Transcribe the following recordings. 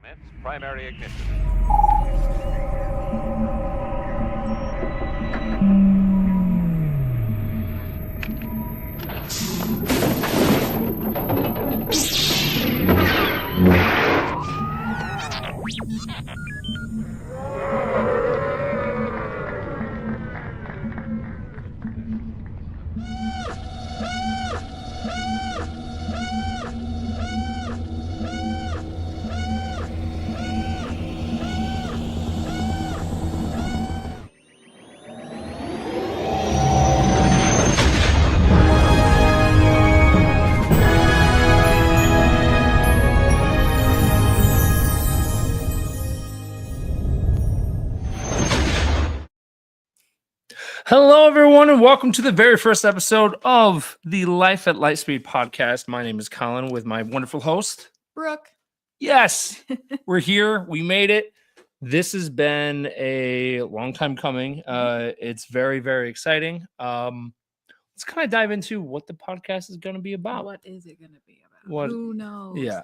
Commence primary ignition. Hello, everyone, and welcome to the very first episode of the Life at Lightspeed podcast. My name is Colin with my wonderful host, Brooke. Yes, we're here. We made it. This has been a long time coming. It's very, very exciting. Let's kind of dive into what the podcast is going to be about. What is it going to be about? Who knows? Yeah.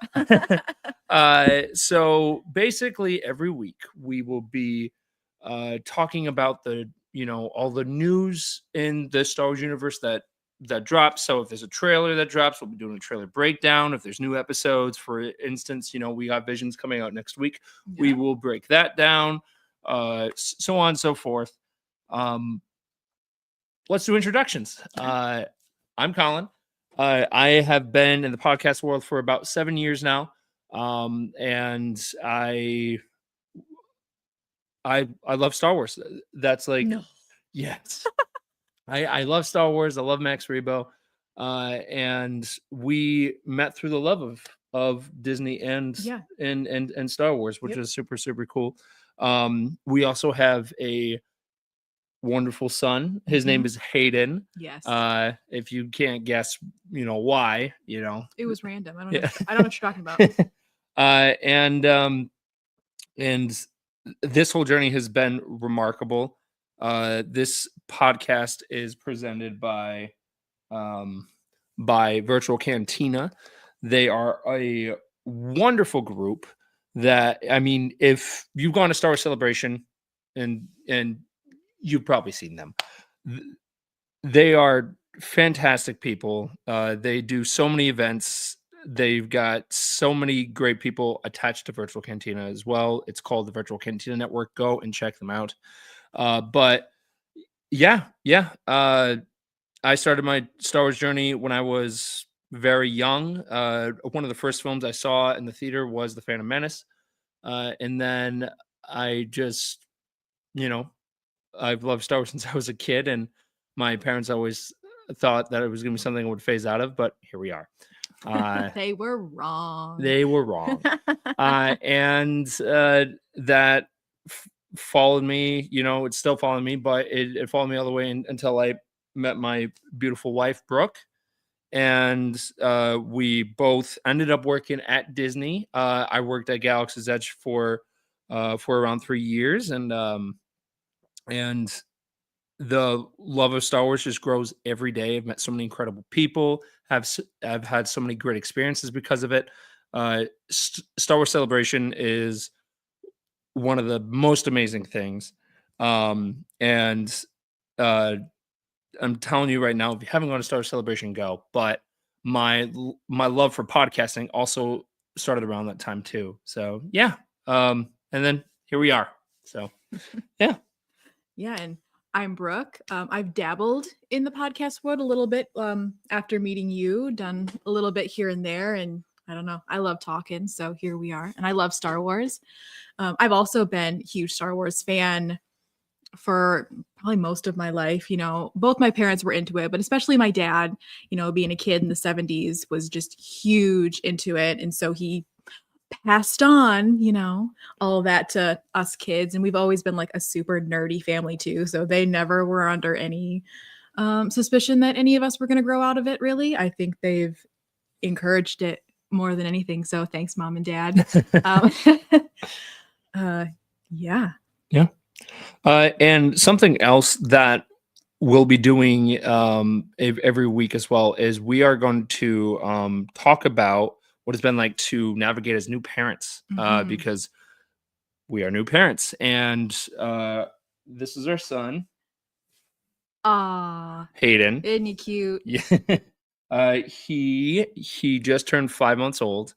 So basically, every week we will be talking about all the news in the Star Wars universe that drops. So if there's a trailer that drops, we'll be doing a trailer breakdown. If there's new episodes, for instance, we got Visions coming out next week. Yeah. We will break that down, so on and so forth. Let's do introductions. I'm Colin. I have been in the podcast world for about 7 years now. And I love Star Wars. That's like, no. Yes. I love Star Wars. I love Max Rebo. And we met through the love of Disney and Star Wars, which is super, super cool. We also have a wonderful son. His name is Hayden. Yes. If you can't guess, why, it was random. I don't know. I don't know what you're talking about. And this whole journey has been remarkable. This podcast is presented by Virtual Cantina. They are a wonderful group that, if you've gone to Star Wars Celebration and you've probably seen them, they are fantastic people. They do so many events. They've got so many great people attached to Virtual Cantina as well. It's called the Virtual Cantina Network. Go and check them out. I started my Star Wars journey when I was very young. One of the first films I saw in the theater was The Phantom Menace. And then I just, I've loved Star Wars since I was a kid, and my parents always thought that it was going to be something I would phase out of, but here we are. They were wrong. And that followed me, it's still following me, but it followed me all the way until I met my beautiful wife, Brooke. And we both ended up working at Disney. I worked at Galaxy's Edge for around 3 years, and the love of Star Wars just grows every day. I've met so many incredible people. I've had so many great experiences because of it. Star Wars Celebration is one of the most amazing things. And I'm telling you right now, if you haven't gone to Star Wars Celebration, go. But my love for podcasting also started around that time too. So yeah. And then here we are. So yeah. Yeah. And I'm Brooke. I've dabbled in the podcast world a little bit after meeting you, done a little bit here and there. And I don't know, I love talking. So here we are. And I love Star Wars. I've also been a huge Star Wars fan for probably most of my life. Both my parents were into it, but especially my dad, being a kid in the 70s, was just huge into it. And so he passed on, all of that to us kids. And we've always been like a super nerdy family too. So they never were under any suspicion that any of us were going to grow out of it, really. I think they've encouraged it more than anything. So thanks, Mom and Dad. Yeah. And something else that we'll be doing every week as well is we are going to talk about what it's been like to navigate as new parents, Mhm. because we are new parents, and this is our son, Aw, Hayden. isn't he cute? Yeah. He just turned 5 months old,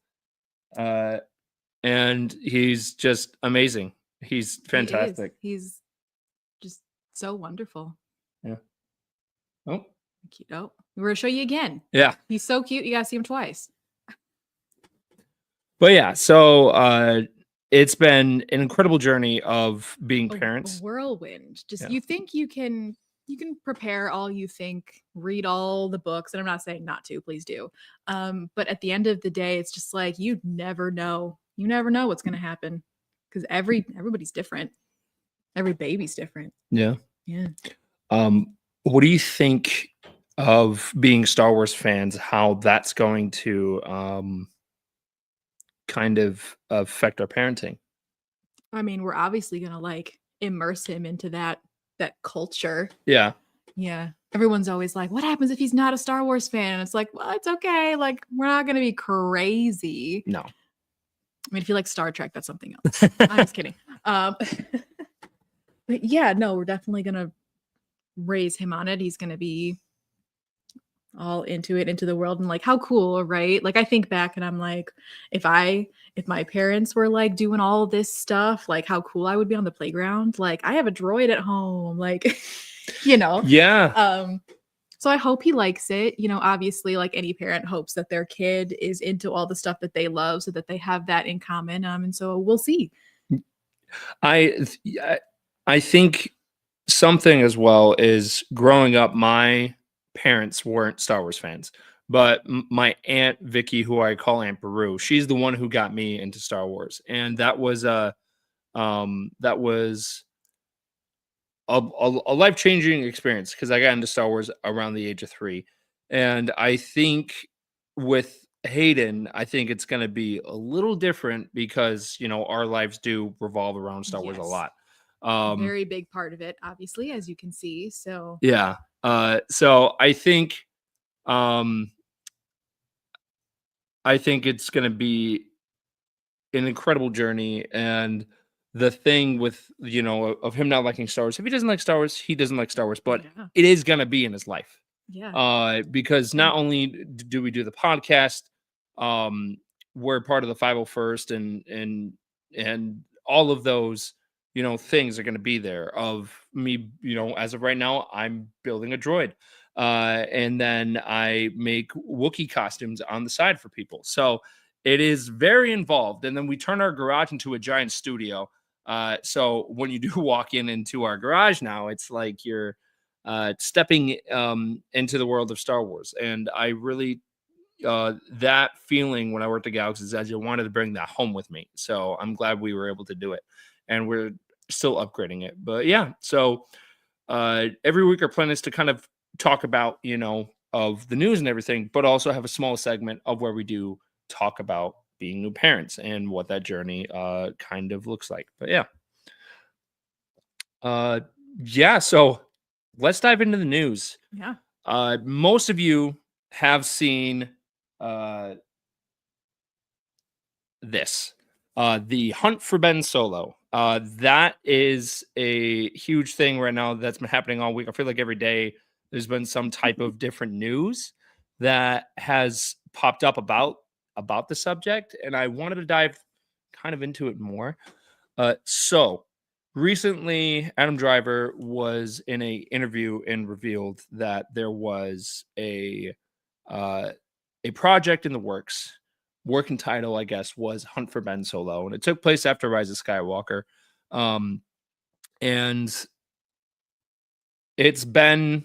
and he's just amazing. He's He is. fantastic. He's just so wonderful. Yeah. Oh, Cute. Oh, we're gonna show you again. yeah. He's so cute. You gotta see him twice. But yeah, so it's been an incredible journey of being A parents. whirlwind. Just Yeah. you think you can prepare all you think, read all the books, and I'm not saying not to, please do. But at the end of the day, it's just like you never know. You never know what's gonna happen because everybody's different. Every baby's different. Yeah. Yeah. What do you think of being Star Wars fans? How that's going to kind of affect our parenting? I mean, we're obviously gonna like immerse him into that culture. Yeah. Yeah. Everyone's always like, what happens if he's not a Star Wars fan? And it's like, well, it's okay. Like, we're not gonna be crazy. No. I mean, if you like Star Trek, that's something else. I'm just kidding. But yeah, no, we're definitely gonna raise him on it. He's gonna be all into it, into the world, and like how cool, right? Like I think back and I'm like, if my parents were like doing all this stuff, like how cool I would be on the playground. Like I have a droid at home, like you know. Yeah. So I hope he likes it. You know, obviously, like any parent hopes that their kid is into all the stuff that they love so that they have that in common. And so we'll see. I think something as well is growing up, my parents weren't Star Wars fans, but my aunt Vicky, who I call Aunt Beru, she's the one who got me into Star Wars, and that was a life changing experience because I got into Star Wars around the age of 3, and I think with Hayden, I think it's going to be a little different because our lives do revolve around Star Wars a Yes. lot. Very big part of it, obviously, as you can see. So Yeah. So um I think it's going to be an incredible journey, and the thing with of him not liking Star Wars, if he doesn't like Star Wars, he doesn't like Star Wars, but yeah, it is going to be in his life. Because Yeah. not only do we do the podcast, we're part of the 501st, and all of those things are going to be there of me. As of right now, I'm building a droid, and then I make Wookiee costumes on the side for people, so it is very involved. And then we turn our garage into a giant studio, so when you do walk into our garage now, it's like you're stepping into the world of Star Wars. And I really, that feeling when I worked at Galaxy's Edge, I wanted to bring that home with me. So I'm glad we were able to do it, and we're still upgrading it. But yeah, so every week our plan is to kind of talk about, of the news and everything, but also have a small segment of where we do talk about being new parents and what that journey kind of looks like. But yeah. Yeah, so let's dive into the news. Yeah. Most of you have seen uh, this, the Hunt for Ben Solo. That is a huge thing right now that's been happening all week. I feel like every day there's been some type of different news that has popped up about the subject, and I wanted to dive kind of into it more. So recently, Adam Driver was in a interview and revealed that there was uh, a project in the works. Working title, I guess, was Hunt for Ben Solo, and it took place after Rise of Skywalker. And it's been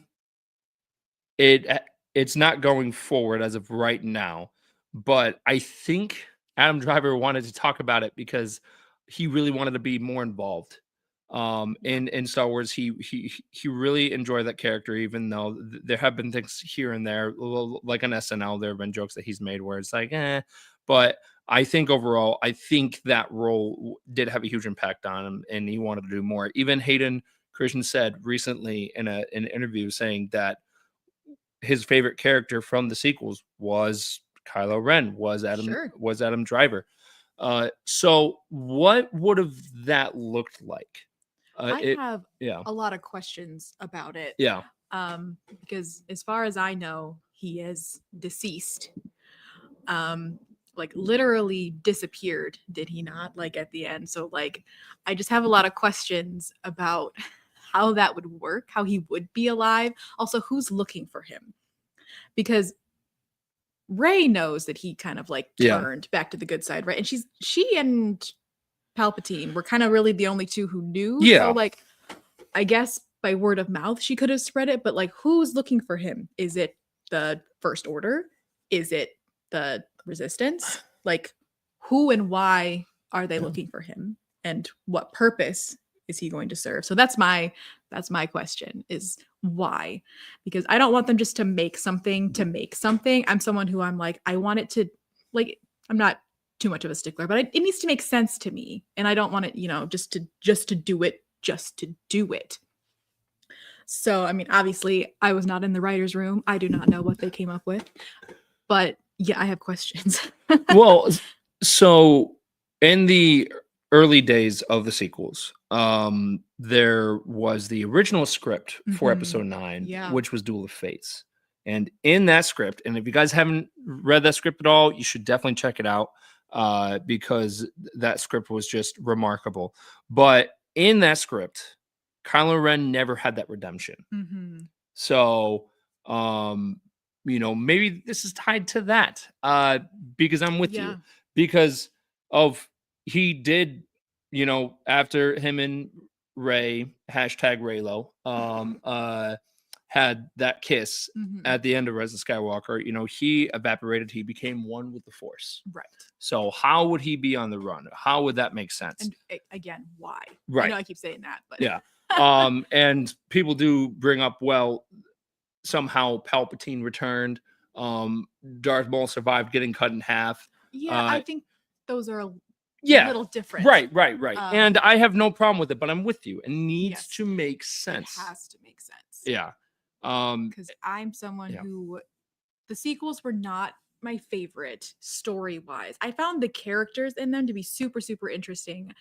it's not going forward as of right now, but I think Adam Driver wanted to talk about it because he really wanted to be more involved in Star Wars. He really enjoyed that character, even though there have been things here and there, like on SNL, there have been jokes that he's made where it's like, but I think overall, I think that role did have a huge impact on him, and he wanted to do more. Even Hayden Christian said recently in an interview saying that his favorite character from the sequels was Kylo Ren, Sure. was Adam Driver. So what would have that looked like? I It have yeah. a lot of questions about it. Yeah. Because as far as I know, he is deceased. Um, like literally disappeared, did he not? Like at the end. So like I just have a lot of questions about how that would work, how he would be alive. Also, who's looking for him? Because Rey knows that he kind of like Yeah. turned back to the good side, right? And she and Palpatine were kind of really the only two who knew. Yeah. So like I guess by word of mouth she could have spread it, but like who's looking for him? Is it the First Order? Is it the Resistance? Like who and why are they looking for him? And what purpose is he going to serve? So that's my question, is why? Because I don't want them just to make something to make something. I'm someone who I'm like, I want it to, like, I'm not too much of a stickler, but it needs to make sense to me. And I don't want it, just to do it just to do it. So, I mean, obviously, I was not in the writer's room. I do not know what they came up with. But yeah, I have questions. Well, so in the early days of the sequels, there was the original script for episode 9, Yeah. which was Duel of Fates. And in that script, and if you guys haven't read that script at all, you should definitely check it out, because that script was just remarkable. But in that script, Kylo Ren never had that redemption. So, maybe this is tied to that, because I'm with you, because of he did, after him and Ray, hashtag Raylo, had that kiss at the end of Rise of Skywalker, he evaporated. He became one with the Force. Right. So how would he be on the run? How would that make sense? And again, why? Right. I know I keep saying that, but yeah. And people do bring up, well, somehow Palpatine returned. Darth Maul survived getting cut in half. Yeah, I think those are a Yeah. little different. Right. And I have no problem with it, but I'm with you. It needs to make sense. It has to make sense. Yeah. Because I'm someone who, the sequels were not my favorite story-wise. I found the characters in them to be super, super interesting.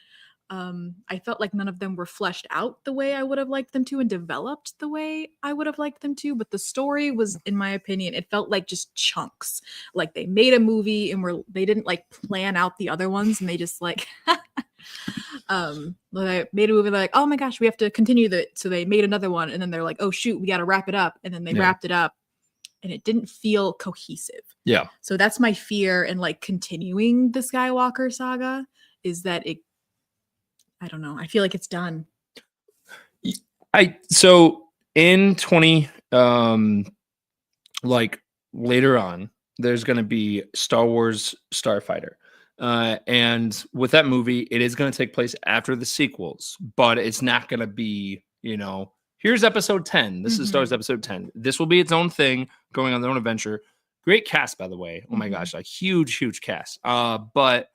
I felt like none of them were fleshed out the way I would have liked them to and developed the way I would have liked them to. But the story was, in my opinion, it felt like just chunks. Like they made a movie and they didn't like plan out the other ones, and they just like they made a movie like, oh my gosh, we have to continue that. So they made another one, and then they're like, oh shoot, we got to wrap it up, and then they wrapped it up, and it didn't feel cohesive. Yeah. So that's my fear in like continuing the Skywalker saga, is that I don't know. I feel like it's done. So in 20, like later on, there's going to be Star Wars Starfighter. And with that movie, it is going to take place after the sequels, but it's not going to be, here's episode 10. This is Star Wars episode 10. This will be its own thing, going on their own adventure. Great cast, by the way. Oh my gosh, like huge cast. But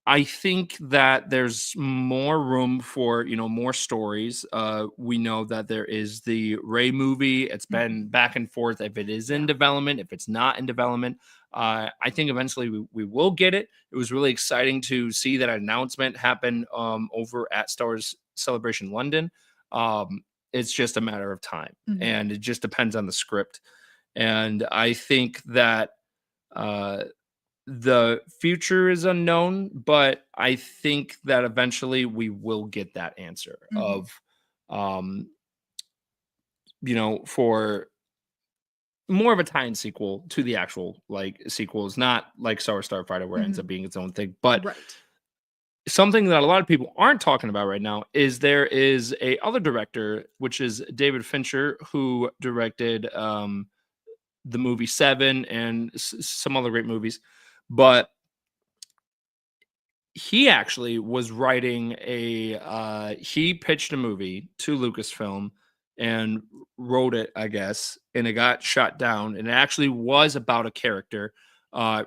I think that there's more room for, more stories. We know that there is the Rey movie. It's been back and forth if it is in development, if it's not in development. I think eventually we will get it. It was really exciting to see that announcement happen over at Star Wars Celebration London. It's just a matter of time, and it just depends on the script. And I think that the future is unknown, but I think that eventually we will get that answer of, for more of a tie-in sequel to the actual like sequels, not like Star Wars Starfighter where it ends up being its own thing. But something that a lot of people aren't talking about right now is there is a other director, which is David Fincher, who directed the movie Seven and some other great movies. But he actually was writing he pitched a movie to Lucasfilm and wrote it, I guess, and it got shot down. And it actually was about a character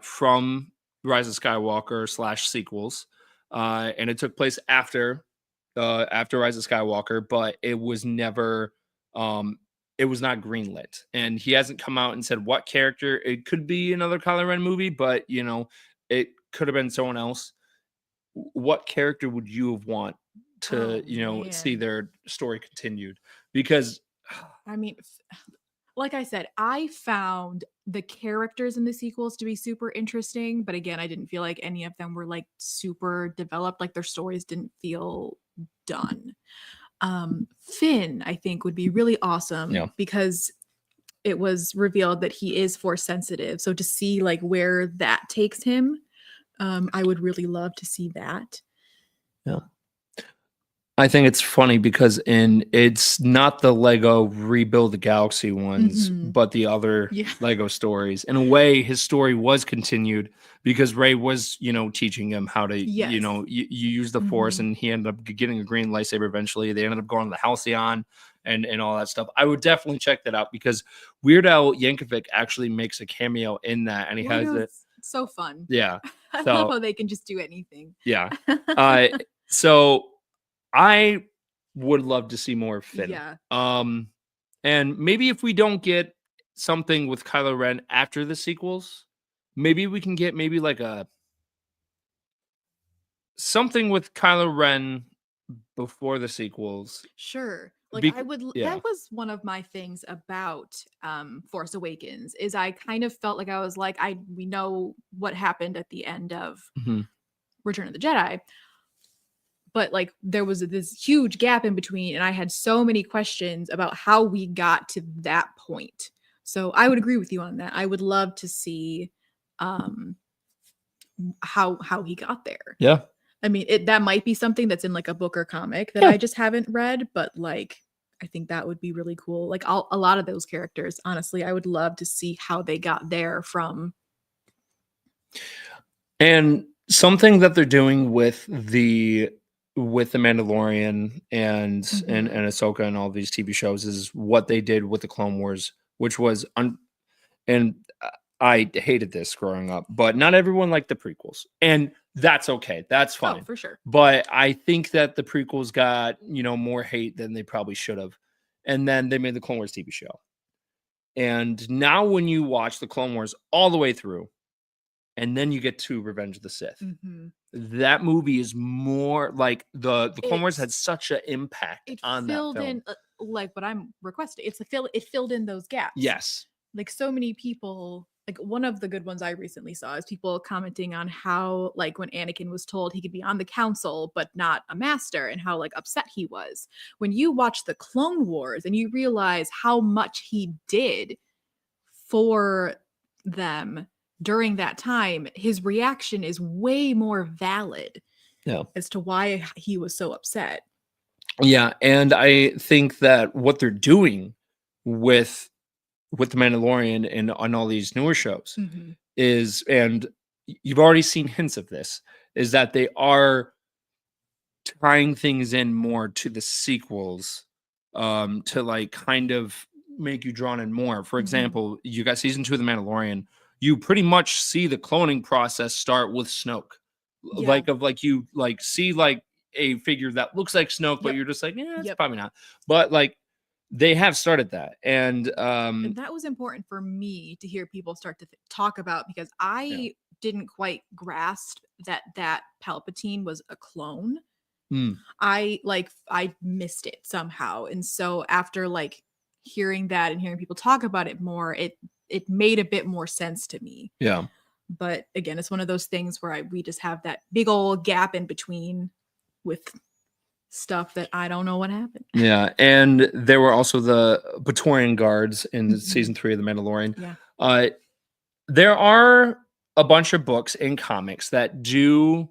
from Rise of Skywalker / sequels. And it took place after Rise of Skywalker, but it was never it was not greenlit, and he hasn't come out and said what character. It could be another Kylo Ren movie, but it could have been someone else. What character would you have want to see Man. their story continued? Because I mean, like I said, I found the characters in the sequels to be super interesting, but again, I didn't feel like any of them were like super developed. Like their stories didn't feel done. Finn, I think, would be really awesome because it was revealed that he is force sensitive. So to see like where that takes him, I would really love to see that. yeah. I think it's funny because it's not the Lego Rebuild the Galaxy ones, but the other Lego stories. In a way, his story was continued because Rey was, teaching him how to, you use the Force, and he ended up getting a green lightsaber eventually. They ended up going to the Halcyon and all that stuff. I would definitely check that out because Weird Al Yankovic actually makes a cameo in that, and he has it. So fun. Yeah. I love how they can just do anything. Yeah. So I would love to see more of Finn. Yeah. And maybe if we don't get something with Kylo Ren after the sequels, maybe we can get maybe like something with Kylo Ren before the sequels. Sure. Like that was one of my things about Force Awakens is I kind of felt like I was like, we know what happened at the end of Return of the Jedi. But like there was this huge gap in between, and I had so many questions about how we got to that point. So I would agree with you on that. I would love to see how he got there. Yeah. I mean, that might be something that's in like a book or comic that I just haven't read, but like I think that would be really cool. Like a lot of those characters, honestly, I would love to see how they got there from. And something that they're doing with the Mandalorian and Ahsoka and all these TV shows is what they did with the Clone Wars, which was and I hated this growing up, but not everyone liked the prequels, and that's okay. That's fine. Oh, for sure. But I think that the prequels got, more hate than they probably should have. And then they made the Clone Wars TV show. And now when you watch the Clone Wars all the way through, and then you get to Revenge of the Sith, that movie is more like the Clone Wars had such an impact on that film. It filled in like what I'm requesting. It filled in those gaps. Yes. Like so many people, like one of the good ones I recently saw is people commenting on how like when Anakin was told he could be on the council but not a master, and how like upset he was. When you watch the Clone Wars and you realize how much he did for them during that time, his reaction is way more valid as to why he was so upset. Yeah, and I think that what they're doing with the Mandalorian and on all these newer shows is, and you've already seen hints of this, is that they are tying things in more to the sequels to like kind of make you drawn in more. For example, you got season 2 of The Mandalorian. You pretty much see the cloning process start with Snoke. You like see like a figure that looks like Snoke, but you're just like, yeah, it's probably not. But like they have started that, and that was important for me to hear people start to talk about, because I didn't quite grasp that Palpatine was a clone. I missed it somehow, and so after like hearing that and hearing people talk about it more, it made a bit more sense to me. Yeah. But again, it's one of those things where we just have that big old gap in between with stuff that I don't know what happened. Yeah, and there were also the Praetorian Guards in season 3 of The Mandalorian. Yeah. There are a bunch of books and comics that do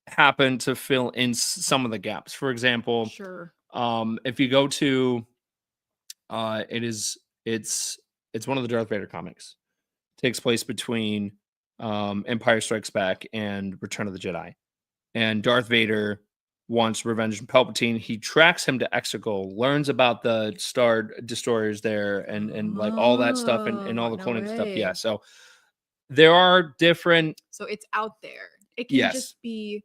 happen to fill in some of the gaps. For example, sure. If you go to it's one of the Darth Vader comics. It takes place between Empire Strikes Back and Return of the Jedi. And Darth Vader wants revenge on Palpatine. He tracks him to Exegol, learns about the Star Destroyers there and like all that stuff and all the cloning stuff. Yeah. So there are different. So it's out there. It can just be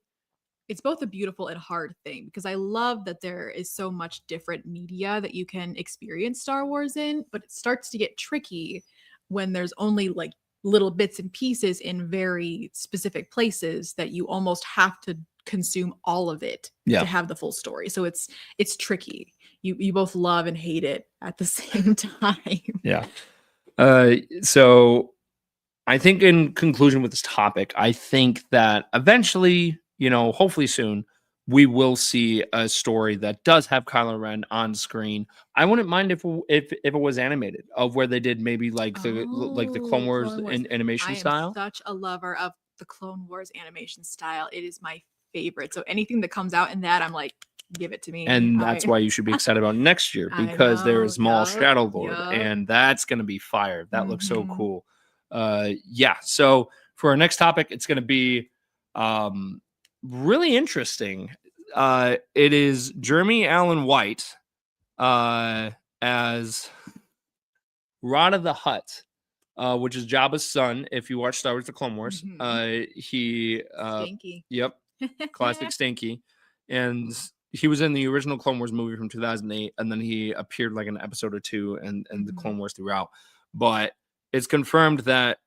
it's both a beautiful and hard thing, because I love that there is so much different media that you can experience Star Wars in, but it starts to get tricky when there's only like little bits and pieces in very specific places that you almost have to consume all of it to have the full story. So it's tricky. You both love and hate it at the same time. Yeah. So I think in conclusion with this topic, I think that eventually, hopefully soon, we will see a story that does have Kylo Ren on screen. I wouldn't mind if it was animated, of where they did maybe like the Clone Wars, animation style. I am such a lover of the Clone Wars animation style. It is my favorite. So anything that comes out in that, I'm like, give it to me. And that's why you should be excited about next year, because there is Maul Shadow Lord, and that's going to be fire. That looks so cool. Yeah. So for our next topic, it's going to be really interesting. It is Jeremy Allen White as Rod of the Hutt, which is Jabba's son. If you watch Star Wars: The Clone Wars, he Stinky. Yep, classic Stinky, and he was in the original Clone Wars movie from 2008, and then he appeared like an episode or two and the Clone Wars throughout. But it's confirmed that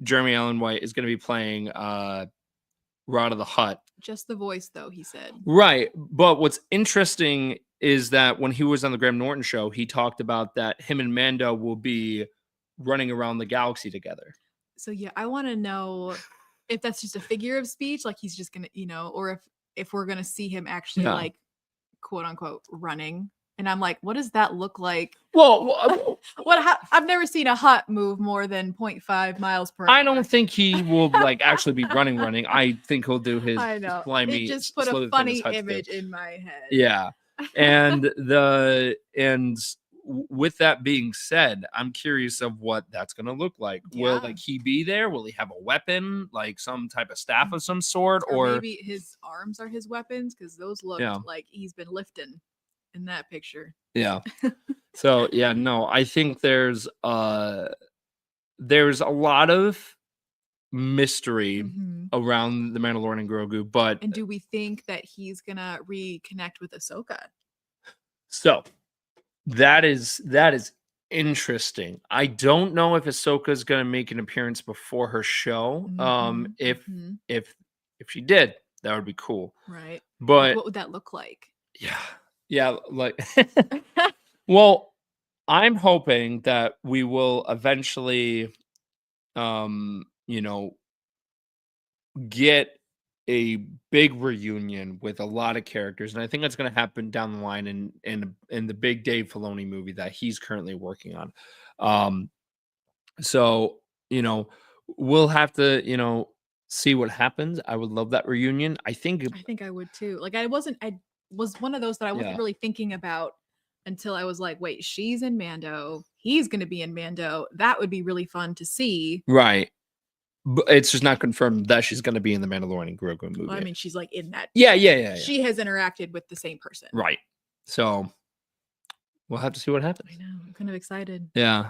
Jeremy Allen White is going to be playing Rod of the Hutt. Just the voice, though, he said. Right. But what's interesting is that when he was on the Graham Norton show, he talked about that him and Mando will be running around the galaxy together. So, yeah, I want to know if that's just a figure of speech, like he's just going to, or if we're going to see him actually like, quote unquote, running. And I'm like, what does that look like? Well, I've never seen a Hutt move more than 0.5 miles per hour. I don't think he will like actually be running. I think he'll do his slimy. It just put a funny image in my head. Yeah. And with that being said, I'm curious of what that's going to look like. Yeah. Will he be there? Will he have a weapon, like some type of staff of some sort? Or maybe his arms are his weapons, because those look like he's been lifting in that picture. Yeah. So yeah, no, I think there's a lot of mystery around the Mandalorian and Grogu, and do we think that he's gonna reconnect with Ahsoka? So that is interesting. I don't know if Ahsoka is gonna make an appearance before her show. If she did, that would be cool. Right. But what would that look like? Yeah, like well, I'm hoping that we will eventually get a big reunion with a lot of characters, and I think that's going to happen down the line in the big Dave Filoni movie that he's currently working on. So we'll have to see what happens. I would love that reunion. I think I would too. Like I was one of those that I wasn't really thinking about until I was like, wait, she's in Mando, he's going to be in Mando. That would be really fun to see. Right. But it's just not confirmed that she's going to be in the Mandalorian and Grogu movie. Well, I mean, she's like in that. Yeah. She has interacted with the same person. Right. So we'll have to see what happens. I know. I'm kind of excited. Yeah.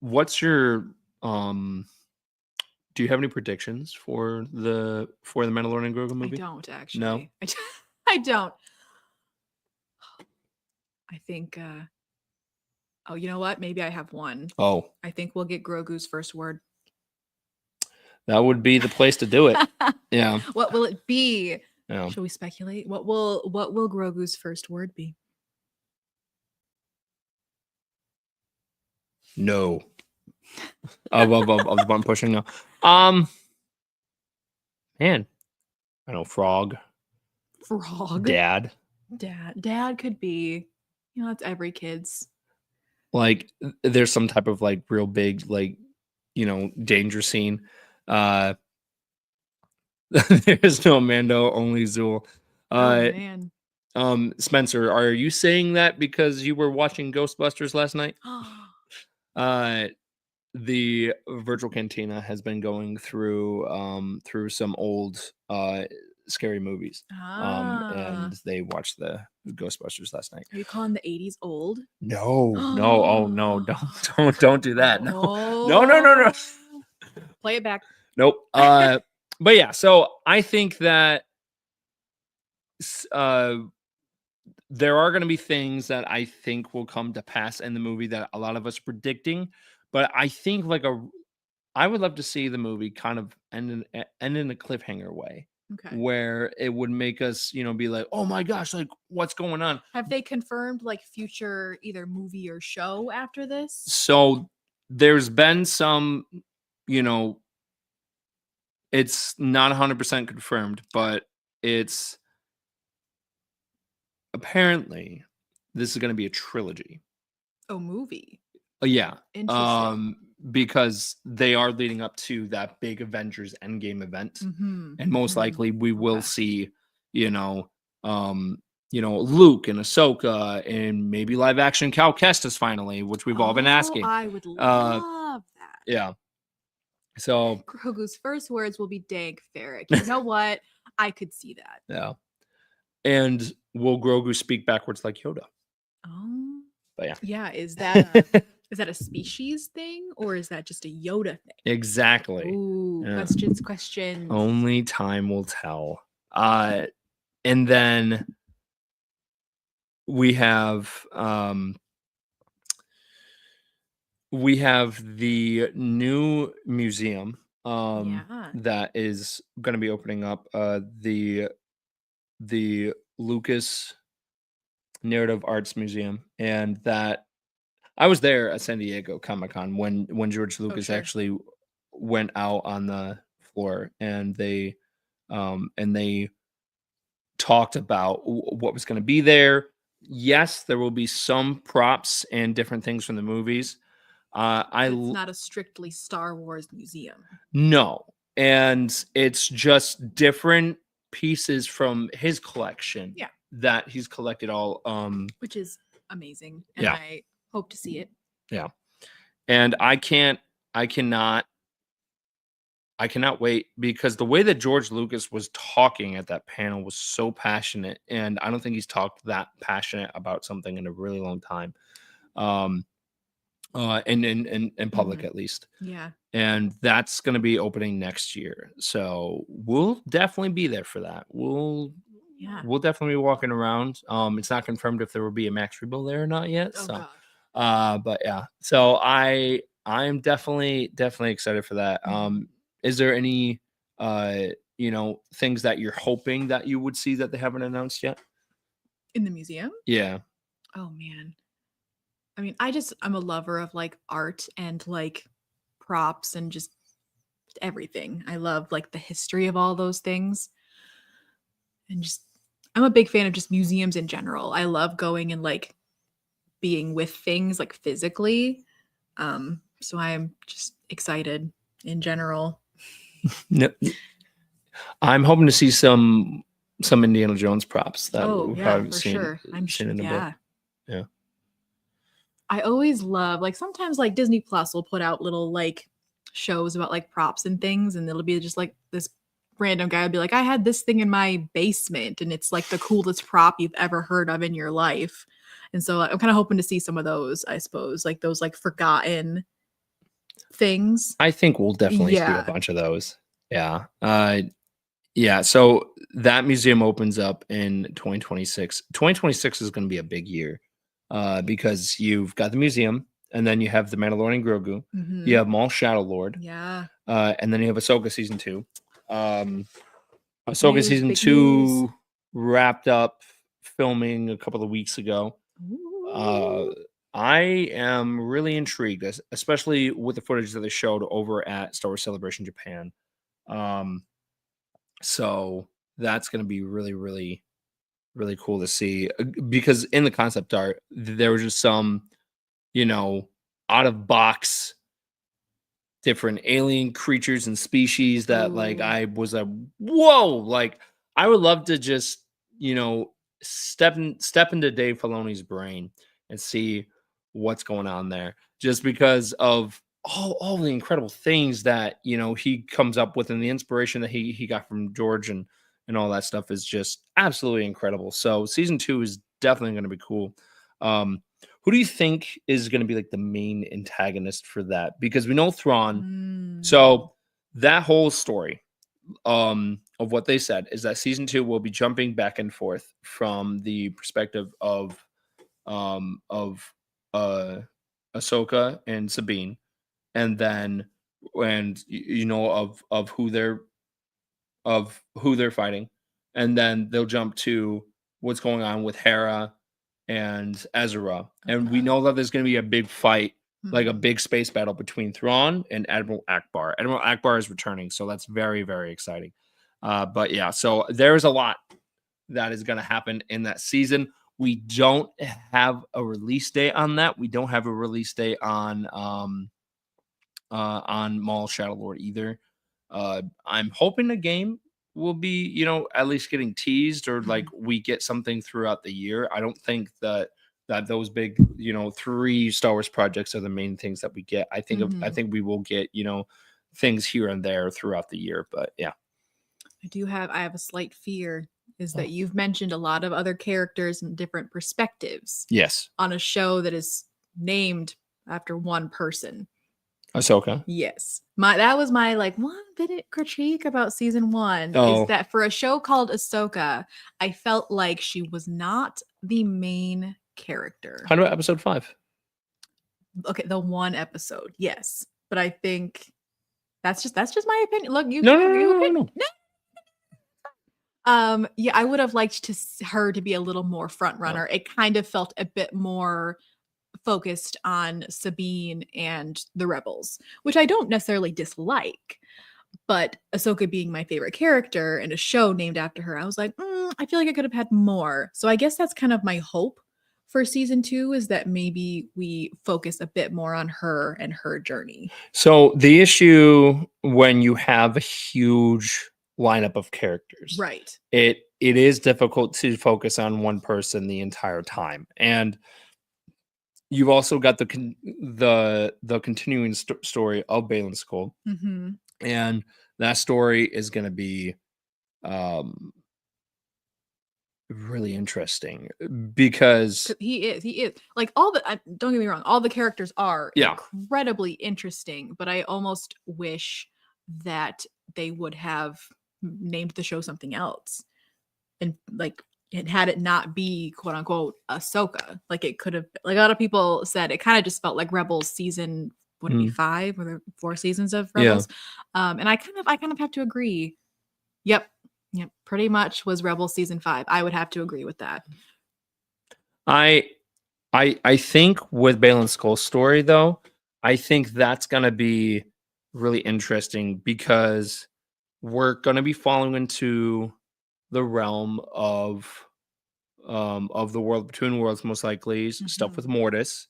What's your do you have any predictions for the Mandalorian and Grogu movie? I don't actually. No. I don't. I think oh, you know what? Maybe I have one. Oh. I think we'll get Grogu's first word. That would be the place to do it. Yeah. What will it be? Yeah. Shall we speculate? What will Grogu's first word be? No. Of the button pushing now. Man. I know frog. Frog. Dad could be, that's every kid's. Like there's some type of like real big, like, danger scene. There's no Mando, only Zool. Man. Spencer, are you saying that because you were watching Ghostbusters last night? The virtual cantina has been going through some old scary movies. And they watched the Ghostbusters last night. Are you calling the 80s old? No. Oh no, don't do that. No. Play it back. Nope. But yeah, so I think that there are going to be things that I think will come to pass in the movie that a lot of us are predicting. But I think I would love to see the movie kind of end in a cliffhanger way. Okay. Where it would make us, be like, oh my gosh, like what's going on? Have they confirmed like future either movie or show after this? So there's been some, it's not 100% confirmed, but it's apparently this is going to be a trilogy. Oh, movie. Yeah. Interesting. Because they are leading up to that big Avengers Endgame event. Mm-hmm. And most likely we will see, Luke and Ahsoka and maybe live action Cal Kestis finally, which we've all been asking. I would love that. Yeah. So Grogu's first words will be "Dank Ferric." You know what? I could see that. Yeah. And will Grogu speak backwards like Yoda? But yeah. Yeah. Is that a species thing or is that just a Yoda thing? Exactly. Ooh, Yeah. Questions. Only time will tell. And then we have the new museum that is going to be opening up, the Lucas Narrative Arts Museum, and that I was there at San Diego Comic-Con when George Lucas actually went out on the floor, and they talked about what was going to be there. Yes, there will be some props and different things from the movies. It's not a strictly Star Wars museum. No, and it's just different pieces from his collection. Yeah, that he's collected all. Which is amazing, and I hope to see it. Yeah, and I cannot wait, because the way that George Lucas was talking at that panel was so passionate, and I don't think he's talked that passionate about something in a really long time. In public, at least. Yeah. And that's going to be opening next year. So we'll definitely be there for that. We'll definitely be walking around. It's not confirmed if there will be a Max Rebo there or not yet. But yeah. So I'm definitely excited for that. Is there any things that you're hoping that you would see that they haven't announced yet? In the museum? Yeah. Oh man. I mean, I'm a lover of like art and like props and just everything. I love like the history of all those things. And I'm a big fan of just museums in general. I love going and like being with things like physically. So I am just excited in general. No, I'm hoping to see some Indiana Jones props that we've probably seen. Sure. I'm sure. In a bit. Yeah. I always love, like, sometimes like Disney Plus will put out little like shows about like props and things, and it'll be just like this random guy will be like, I had this thing in my basement and it's like the coolest prop you've ever heard of in your life. And so I'm kind of hoping to see some of those, I suppose, like those like forgotten things. I think we'll definitely see a bunch of those. Yeah. Yeah. So that museum opens up in 2026. 2026 is going to be a big year. Because you've got the museum, and then you have the Mandalorian Grogu. Mm-hmm. You have Maul Shadow Lord. Yeah. And then you have Ahsoka season 2. Ahsoka season 2 wrapped up filming a couple of weeks ago. I am really intrigued, especially with the footage that they showed over at Star Wars Celebration Japan. So that's going to be really, really, really cool to see, because in the concept art there was just some out of box different alien creatures and species that like I was like, whoa, like I would love to just step into Dave Filoni's brain and see what's going on there, just because of all the incredible things that he comes up with, and the inspiration that he got from George and all that stuff is just absolutely incredible. So season 2 is definitely going to be cool. Who do you think is going to be like the main antagonist for that? Because we know Thrawn. So that whole story of what they said is that season 2 will be jumping back and forth from the perspective of uh Ahsoka and Sabine, and then of who they're fighting, and then they'll jump to what's going on with Hera and Ezra, and we know that there's going to be a big fight, like a Mhm. big space battle between Thrawn and Admiral Akbar. Admiral Akbar is returning, so that's very, very exciting. But yeah, so there's a lot that is going to happen in that season. We don't have a release date on that. We don't have a release date on Maul Shadow Lord either. I'm hoping the game will be, at least getting teased, or like we get something throughout the year. I don't think that those big, 3 Star Wars projects are the main things that we get. I think we will get, things here and there throughout the year. But yeah. I have a slight fear is that Oh. you've mentioned a lot of other characters and different perspectives Yes. on a show that is named after one person. Ahsoka. Yes. That was my like one bit of critique about season 1 Oh. is that for a show called Ahsoka, I felt like she was not the main character. How about episode 5? Okay, the one episode, yes. But I think that's just my opinion. Look, you No, can no, you no, no, can no. Yeah, I would have liked her to be a little more front runner. It kind of felt a bit more focused on Sabine and the rebels, which I don't necessarily dislike. But Ahsoka being my favorite character and a show named after her, I was like, I feel like I could have had more. So I guess that's kind of my hope for season 2 is that maybe we focus a bit more on her and her journey. So the issue when you have a huge lineup of characters, Right. it is difficult to focus on one person the entire time, and you've also got the continuing story of Balin Skull, Mm-hmm. and that story is going to be really interesting because He is like all the don't get me wrong, all the characters are Yeah. incredibly interesting, but I almost wish that they would have named the show something else and like it had it not be quote unquote Ahsoka. Like it could have, like a lot of people said, it kind of just felt like Rebels season, would it be 5 or there 4 seasons of Yeah. Rebels? And I kind of have to agree. Yep, pretty much was Rebels season 5. I would have to agree with that. I think with Balin Skull's story, though, I think that's gonna be really interesting because we're gonna be falling into the realm of the world between worlds, most likely stuff with Mortis.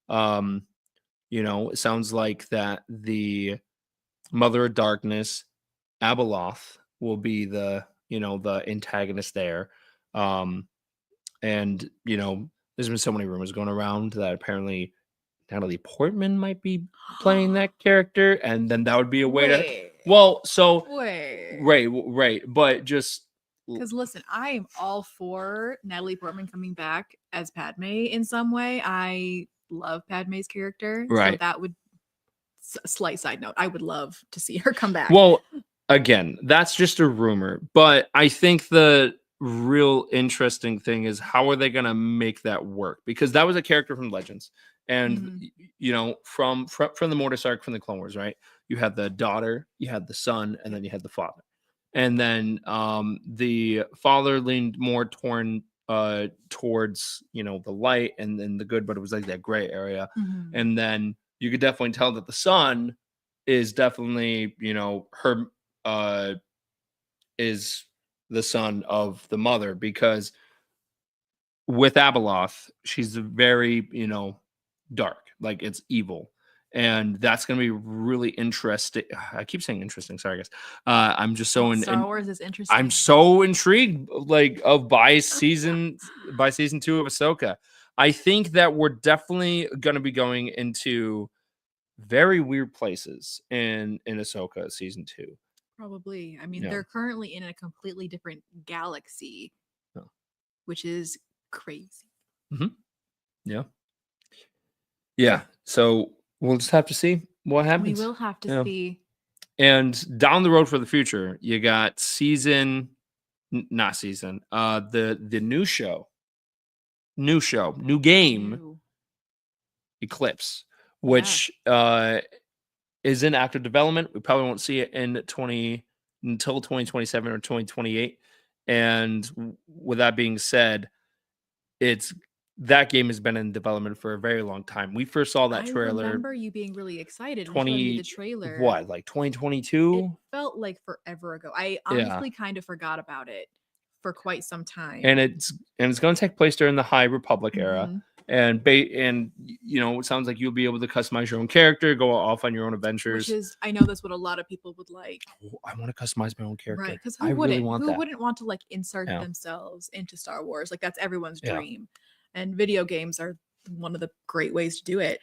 It sounds like that the Mother of Darkness, Abeloth, will be the antagonist there. And there's been so many rumors going around that apparently Natalie Portman might be playing that character, and then that would be a way to. Well, so right, but just because listen, I am all for Natalie Portman coming back as Padme in some way. I love Padme's character, so Right. that would. Slight side note, I would love to see her come back. Well, again, that's just a rumor, but I think the real interesting thing is how are they going to make that work, because that was a character from Legends, and from the Mortis arc, from the Clone Wars, right? You had the daughter, you had the son, and then you had the father, and then the father leaned more towards the light and then the good, but it was like that gray area. And then you could definitely tell that the son is definitely her is the son of the mother, because with Abeloth, she's very dark, like it's evil, and that's going to be really interesting. I keep saying interesting, sorry guys. I'm just so Star Wars is interesting. I'm so intrigued, like by season 2 of Ahsoka. I think that we're definitely going to be going into very weird places in Ahsoka season 2. Probably. I mean, Yeah. they're currently in a completely different galaxy, which is crazy. Yeah. So we'll just have to see what happens. We will have to see. And down the road for the future, you got the new game, New. Eclipse, Yeah. which is in active development. We probably won't see it until 2027 or 2028. And with that being said, that game has been in development for a very long time. We first saw that I trailer remember you being really excited and showing me the 20 trailer. what, like It 2022? felt like forever ago. I Yeah. honestly kind of forgot about it for quite some time. And it's going to take place during the High Republic era. Mhm. And it sounds like you'll be able to customize your own character, go off on your own adventures. Which is, I know that's what a lot of people would like. Oh, I want to customize my own character. Right, because I really want that. wouldn't want to like insert Yeah. themselves into Star Wars? Like that's everyone's Yeah. dream. And video games are one of the great ways to do it.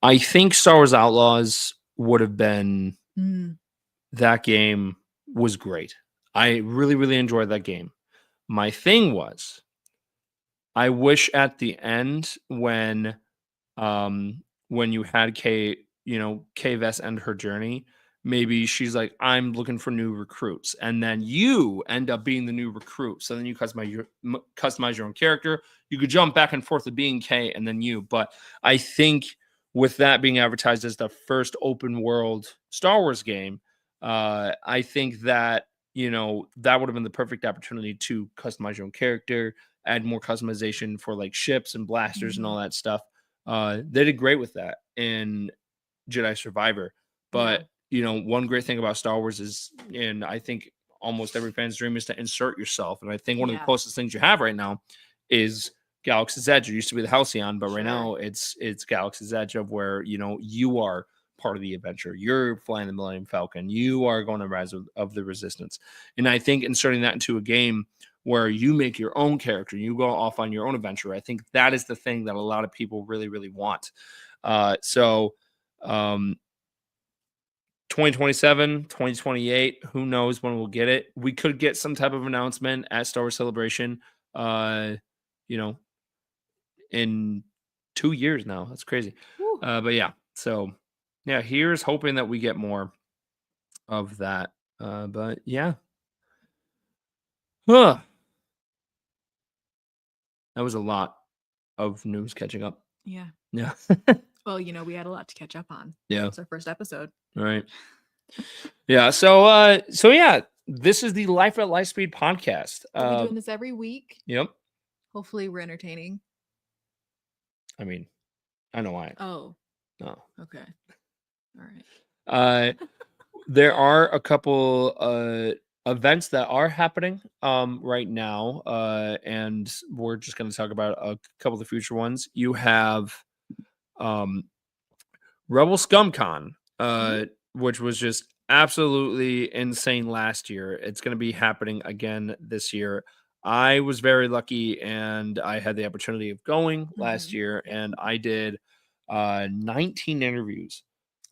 I think Star Wars Outlaws would have been Mm. that game was great. I really, really enjoyed that game. My thing was, I wish at the end when you had Kay Vess end her journey, maybe she's like, I'm looking for new recruits, and then you end up being the new recruit. So then you customize your own character. You could jump back and forth to being Kay and then you. But I think with that being advertised as the first open world Star Wars game, I think that that would have been the perfect opportunity to customize your own character, add more customization for like ships and blasters and all that stuff. They did great with that in Jedi Survivor. But one great thing about Star Wars is, and I think almost every fan's dream, is to insert yourself. And I think one of the closest things you have right now is Galaxy's Edge. It used to be the Halcyon, but right now it's Galaxy's Edge, of where you are part of the adventure. You're flying the Millennium Falcon. You are going to Rise of the Resistance. And I think inserting that into a game where you make your own character, you go off on your own adventure, I think that is the thing that a lot of people really, really want. 2027, 2028, who knows when we'll get it. We could get some type of announcement at Star Wars Celebration, in 2 years now. That's crazy. But yeah, so yeah, here's hoping that we get more of that. But yeah. That was a lot of news catching up. Yeah. Yeah. Well, we had a lot to catch up on. Yeah. It's our first episode. All right. Yeah. So yeah, this is the Life at Lightspeed podcast. We'll be doing this every week. Yep. Hopefully we're entertaining. I mean, I know why. Oh. No. Okay. All right. There are a couple events that are happening right now, and we're just going to talk about a couple of the future ones. You have Rebel ScumCon, which was just absolutely insane last year. It's going to be happening again this year. I was very lucky, and I had the opportunity of going last year, and I did 19 interviews,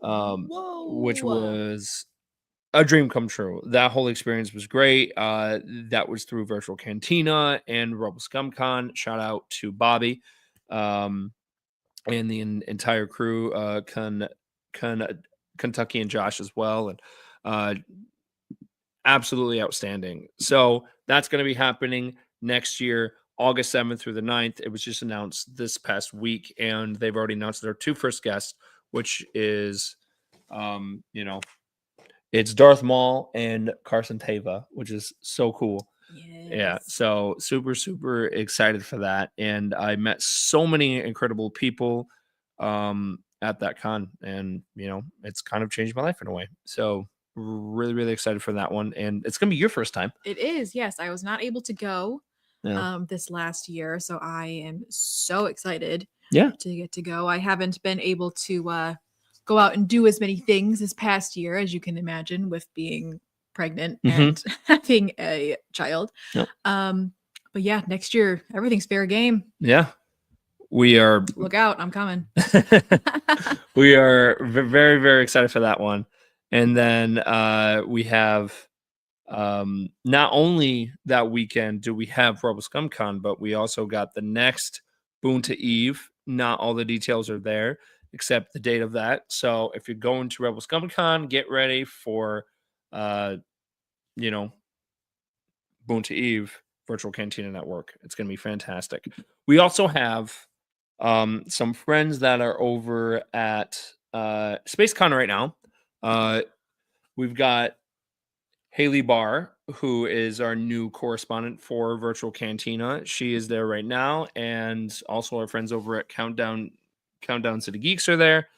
which was a dream come true. That whole experience was great. That was through Virtual Cantina and Rebel ScumCon. Shout out to Bobby and the entire crew, Kentucky and Josh as well, and absolutely outstanding. So that's going to be happening next year, August 7th through the 9th. It was just announced this past week, and they've already announced their two first guests, which is, it's Darth Maul and Carson Teva, which is so cool. Yes. Yeah, so super, super excited for that. And I met so many incredible people at that con, and it's kind of changed my life in a way. So really, really excited for that one. And it's gonna be your first time. It is. Yes, I was not able to go this last year, so I am so excited to get to go. I haven't been able to go out and do as many things this past year, as you can imagine, with being pregnant and having a child. Yep. But yeah, next year everything's fair game. Yeah, we are. Look out, I'm coming. We are very, very excited for that one. And then we have not only that weekend do we have Rebel ScumCon, but we also got the next Boonta Eve. Not all the details are there. accept the date of that. So if you're going to Rebels Comic Con, get ready for, you know, Boon to Eve Virtual Cantina Network. It's going to be fantastic. We also have some friends that are over at SpaceCon right now. We've got Haley Barr, who is our new correspondent for Virtual Cantina. She is there right now, and also our friends over at Countdown City Geeks are there.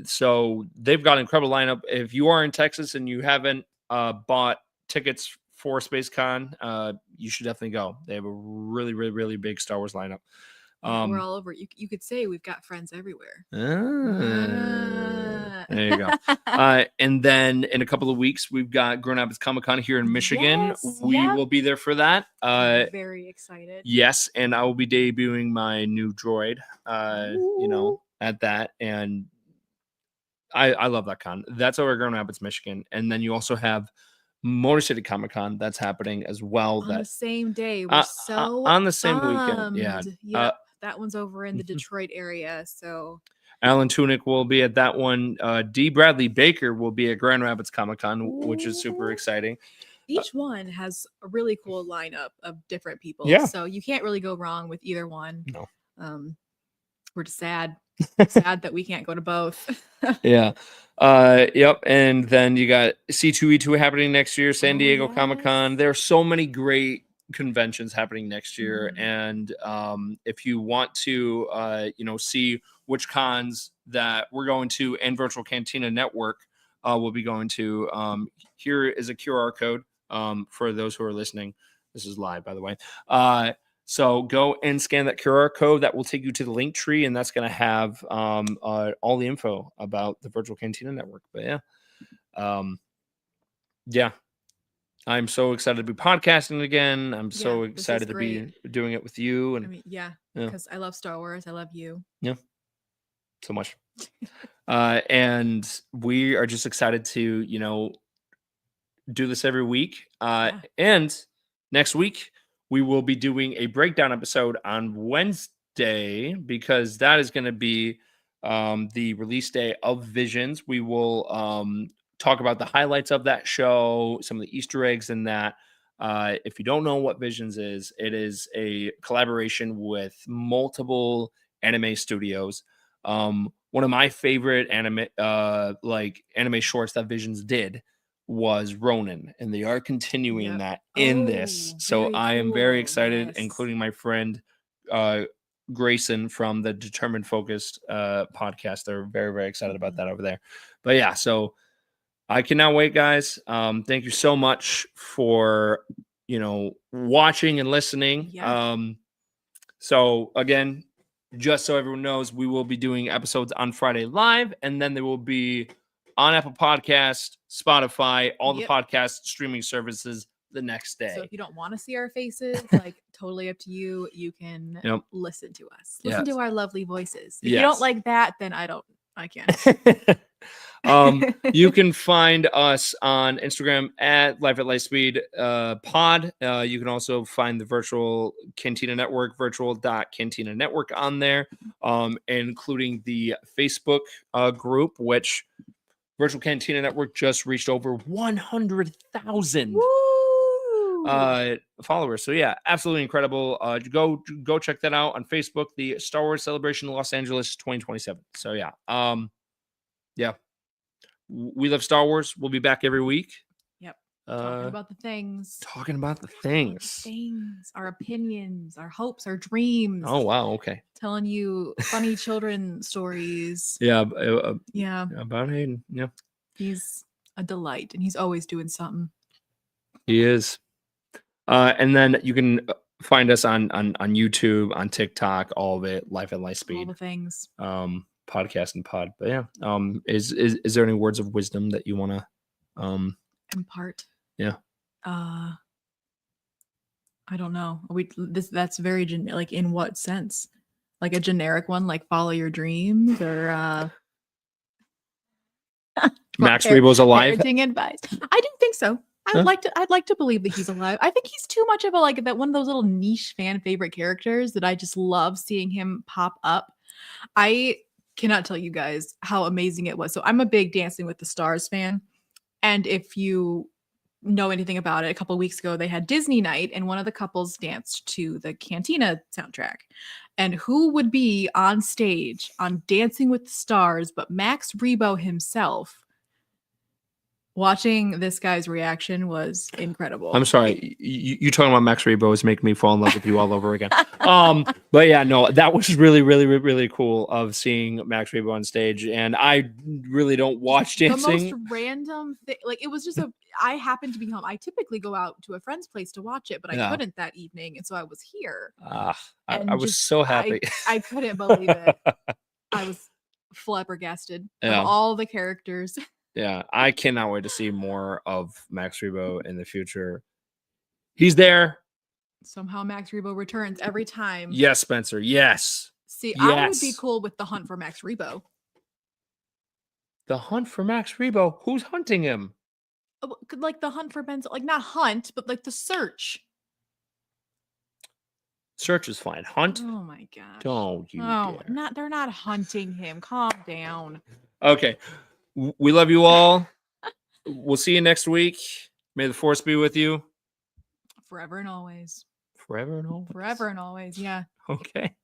So they've got an incredible lineup. If you are in Texas and you haven't bought tickets for SpaceCon, you should definitely go. They have a really, really, really big Star Wars lineup. Yeah, we're all over. You could say we've got friends everywhere. There you go. And then in a couple of weeks, we've got Grand Rapids Comic Con here in Michigan. Yes, We will be there for that. I'm very excited. Yes, and I will be debuting my new droid, at that. And I love that con. That's over at Grand Rapids, Michigan. And then you also have Motor City Comic Con that's happening as well. On the same day. We're so on the same weekend. Yeah. Yep. That one's over in the Detroit area. So Alan Tunick will be at that one. D. Bradley Baker will be at Grand Rapids Comic Con, which is super exciting. Each one has a really cool lineup of different people. Yeah. So you can't really go wrong with either one. No. We're just sad that we can't go to both. Yeah. Yep. And then you got C2E2 happening next year, San Diego Comic Con. There are so many great conventions happening next year. And if you want to see which cons that we're going to and Virtual Cantina Network will be going to, here is a QR code for those who are listening. This is live, by the way. So go and scan that QR code. That will take you to the link tree, and that's going to have all the info about the Virtual Cantina Network. But yeah, I'm so excited to be podcasting again. I'm so excited to be doing it with you. And because I love Star Wars. I love you. Yeah, so much. And we are just excited to, do this every week. And next week, we will be doing a breakdown episode on Wednesday because that is going to be the release day of Visions. We will talk about the highlights of that show, some of the Easter eggs in that. If you don't know what Visions is, it is a collaboration with multiple anime studios. One of my favorite anime shorts that Visions did was Ronin, and they are continuing that in this. So I am very excited, including my friend Grayson from the Determined Focused podcast. They're very, very excited about that over there. But yeah, so I cannot wait, guys. Thank you so much for watching and listening. So again, just so everyone knows, we will be doing episodes on Friday live, and then they will be on Apple Podcasts, Spotify, all the podcast streaming services the next day. So if you don't want to see our faces, totally up to you. You can listen to us. Listen to our lovely voices. If you don't like that, then I can't. You can find us on Instagram at Life at Lightspeed pod. You can also find the Virtual Cantina Network, virtual.cantina network on there, including the Facebook group, which Virtual Cantina Network just reached over 100,000 followers. So yeah, absolutely incredible. Go check that out on Facebook, the Star Wars Celebration Los Angeles 2027. So yeah. We love Star Wars. We'll be back every week. Yep. Talking about the things. Our opinions, our hopes, our dreams. Oh, wow. Okay. Telling you funny children stories. Yeah. About Hayden. Yeah. He's a delight, and he's always doing something. He is. And then you can find us on YouTube, on TikTok, all of it, Life at Lightspeed. All the things. Podcast and pod. But yeah, is there any words of wisdom that you want to impart? Yeah. I don't know. That's very in what sense? Like a generic one, like follow your dreams, or Max Rebo's alive. Parenting advice. I didn't think so. I'd like to believe that he's alive. I think he's too much of a that one of those little niche fan favorite characters that I just love seeing him pop up. cannot tell you guys how amazing it was. So I'm a big Dancing with the Stars fan. And if you know anything about it, a couple of weeks ago, they had Disney night and one of the couples danced to the Cantina soundtrack. And who would be on stage on Dancing with the Stars but Max Rebo himself? Watching this guy's reaction was incredible. I'm sorry, you talking about Max Rebo is making me fall in love with you all over again. But yeah, no, that was really, really, really cool of seeing Max Rebo on stage, and I really don't watch dancing. The most random thing, like it was just I happened to be home. I typically go out to a friend's place to watch it, but I couldn't that evening, and so I was here. I was so happy. I couldn't believe it. I was flabbergasted of all the characters. Yeah, I cannot wait to see more of Max Rebo in the future. He's there. Somehow Max Rebo returns every time. Yes, Spencer. Yes. See, I would be cool with the hunt for Max Rebo. The hunt for Max Rebo? Who's hunting him? Like the hunt for Benzo, like not hunt, but like the search. Search is fine. Hunt? Oh my gosh. Don't you dare. They're not hunting him. Calm down. Okay. We love you all. We'll see you next week. May the force be with you. Forever and always. Forever and always. Forever and always, yeah. Okay.